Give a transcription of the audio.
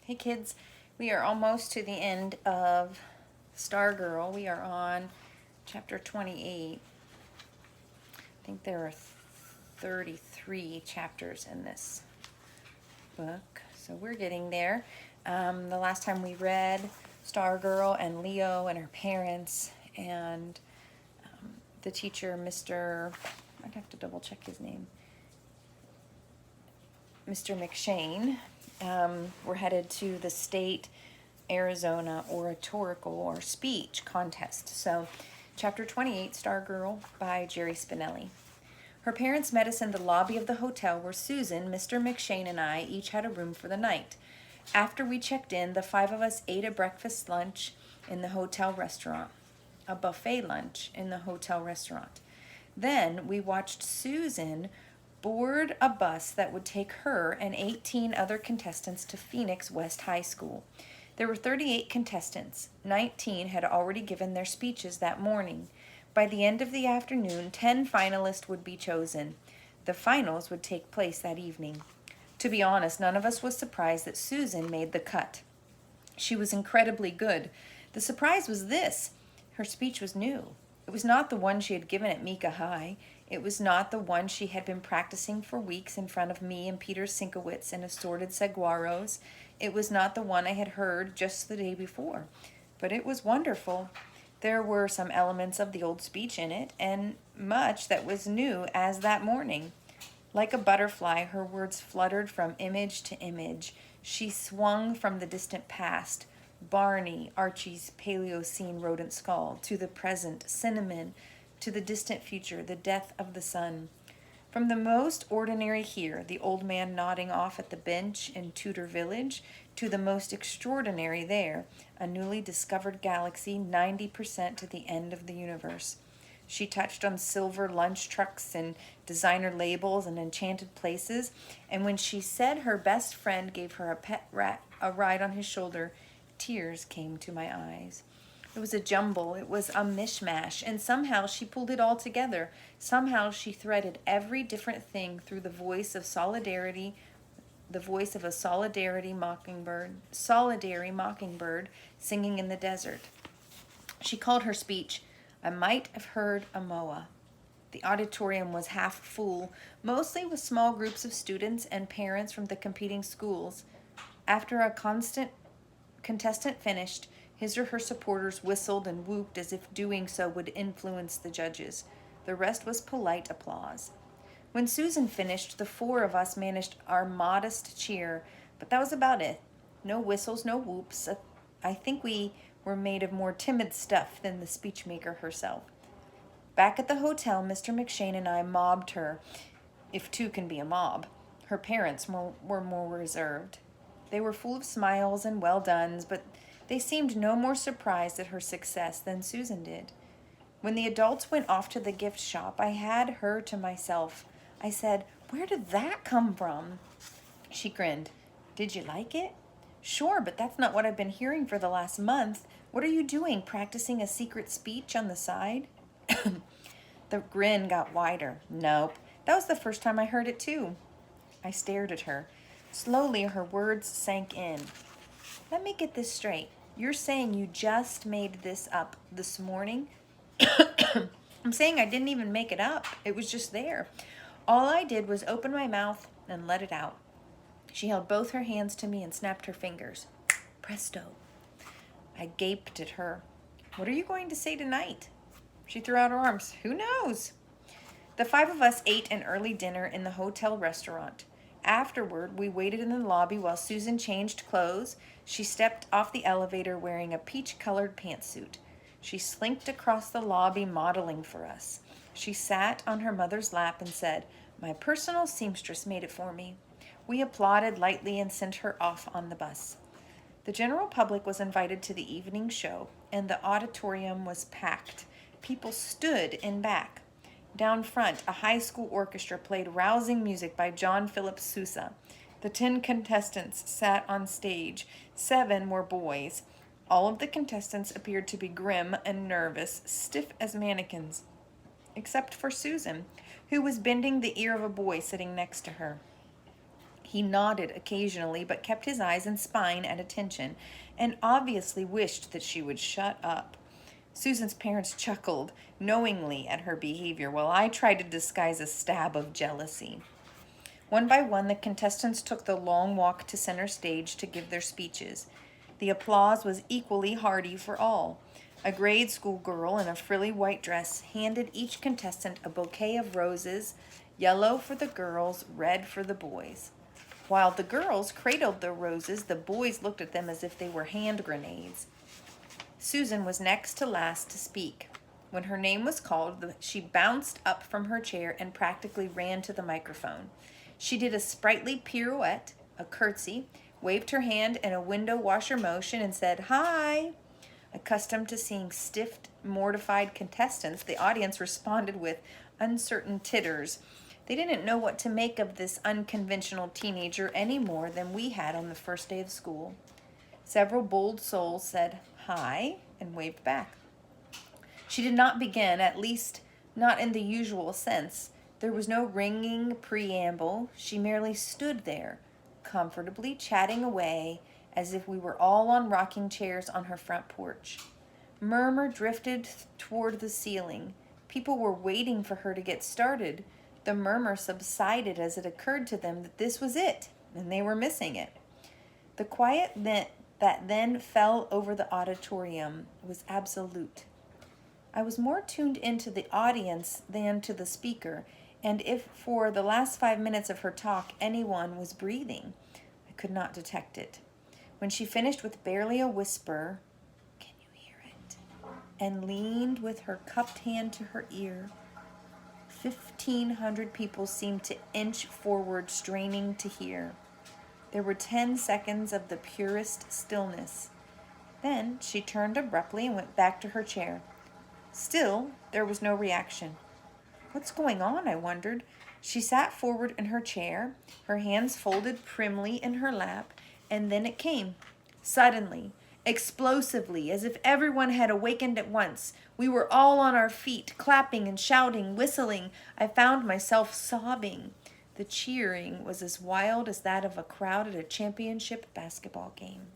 Hey kids, we are almost to the end of Stargirl. We are on chapter 28. I think there are 33 chapters in this book, so we're getting there. The last time we read Stargirl and Leo and her parents and the teacher, I'd have to double check his name, Mr. McShane. We're headed to the state Arizona oratorical or speech contest. So, chapter 28, Stargirl by Jerry Spinelli. Her parents met us in the lobby of the hotel where Susan, Mr. McShane, and I each had a room for the night. After we checked in, the five of us ate a breakfast lunch in the hotel restaurant, a buffet lunch in the hotel restaurant. Then we watched Susan board a bus that would take her and 18 other contestants to Phoenix West High School. There were 38 contestants. 19 had already given their speeches that morning. By the end of the afternoon, 10 finalists would be chosen. The finals would take place that evening. To be honest, none of us was surprised that Susan made the cut. She was incredibly good. The surprise was this: her speech was new. It was not the one she had given at Mika High. It was not the one she had been practicing for weeks in front of me and Peter Sinkowitz and assorted saguaros. It was not the one I had heard just the day before. But it was wonderful. There were some elements of the old speech in it, and much that was new as that morning. Like a butterfly, her words fluttered from image to image. She swung from the distant past, Barney, Archie's Paleocene rodent skull, to the present, Cinnamon, to the distant future, the death of the sun. From the most ordinary here, the old man nodding off at the bench in Tudor Village, to the most extraordinary there, a newly discovered galaxy 90% to the end of the universe. She touched on silver lunch trucks and designer labels and enchanted places, and when she said her best friend gave her a pet rat a ride on his shoulder, tears came to my eyes. It was a jumble, it was a mishmash, and somehow she pulled it all together. Somehow she threaded every different thing through the voice of solidarity, the voice of a solidary mockingbird singing in the desert. She called her speech, "I Might Have Heard a Moa." The auditorium was half full, mostly with small groups of students and parents from the competing schools. After a contestant finished, his or her supporters whistled and whooped as if doing so would influence the judges. The rest was polite applause. When Susan finished, the four of us managed our modest cheer, but that was about it. No whistles, no whoops. I think we were made of more timid stuff than the speechmaker herself. Back at the hotel, Mr. McShane and I mobbed her, if two can be a mob. Her parents were more reserved. They were full of smiles and well-dones, but they seemed no more surprised at her success than Susan did. When the adults went off to the gift shop, I had her to myself. I said, "Where did that come from?" She grinned. "Did you like it?" "Sure, but that's not what I've been hearing for the last month. What are you doing, practicing a secret speech on the side?" The grin got wider. "Nope, that was the first time I heard it too." I stared at her. Slowly her words sank in. "Let me get this straight. You're saying you just made this up this morning?" "I'm saying I didn't even make it up. It was just there. All I did was open my mouth and let it out." She held both her hands to me and snapped her fingers. Presto. I gaped at her. "What are you going to say tonight?" She threw out her arms. "Who knows?" The five of us ate an early dinner in the hotel restaurant. Afterward, we waited in the lobby while Susan changed clothes. She stepped off the elevator wearing a peach-colored pantsuit. She slinked across the lobby modeling for us. She sat on her mother's lap and said, "My personal seamstress made it for me." We applauded lightly and sent her off on the bus. The general public was invited to the evening show, and the auditorium was packed. People stood in back. Down front, a high school orchestra played rousing music by John Philip Sousa. The 10 contestants sat on stage. 7 were boys. All of the contestants appeared to be grim and nervous, stiff as mannequins, except for Susan, who was bending the ear of a boy sitting next to her. He nodded occasionally, but kept his eyes and spine at attention, and obviously wished that she would shut up. Susan's parents chuckled knowingly at her behavior, while I tried to disguise a stab of jealousy. One by one, the contestants took the long walk to center stage to give their speeches. The applause was equally hearty for all. A grade school girl in a frilly white dress handed each contestant a bouquet of roses, yellow for the girls, red for the boys. While the girls cradled the roses, the boys looked at them as if they were hand grenades. Susan was next to last to speak. When her name was called, she bounced up from her chair and practically ran to the microphone. She did a sprightly pirouette, a curtsy, waved her hand in a window washer motion, and said, "Hi." Accustomed to seeing stiff, mortified contestants, the audience responded with uncertain titters. They didn't know what to make of this unconventional teenager any more than we had on the first day of school. Several bold souls said, "Hi," and waved back. She did not begin, at least not in the usual sense. There was no ringing preamble. She merely stood there, comfortably chatting away as if we were all on rocking chairs on her front porch. Murmur drifted toward the ceiling. People were waiting for her to get started. The murmur subsided as it occurred to them that this was it, and they were missing it. The quiet that then fell over the auditorium was absolute. I was more tuned into the audience than to the speaker, and if for the last 5 minutes of her talk anyone was breathing, I could not detect it. When she finished with barely a whisper, "Can you hear it?" and leaned with her cupped hand to her ear, 1,500 people seemed to inch forward, straining to hear. There were 10 seconds of the purest stillness. Then she turned abruptly and went back to her chair. Still, there was no reaction. What's going on? I wondered. She sat forward in her chair, her hands folded primly in her lap, and then it came. Suddenly, explosively, as if everyone had awakened at once. We were all on our feet, clapping and shouting, whistling. I found myself sobbing. The cheering was as wild as that of a crowd at a championship basketball game.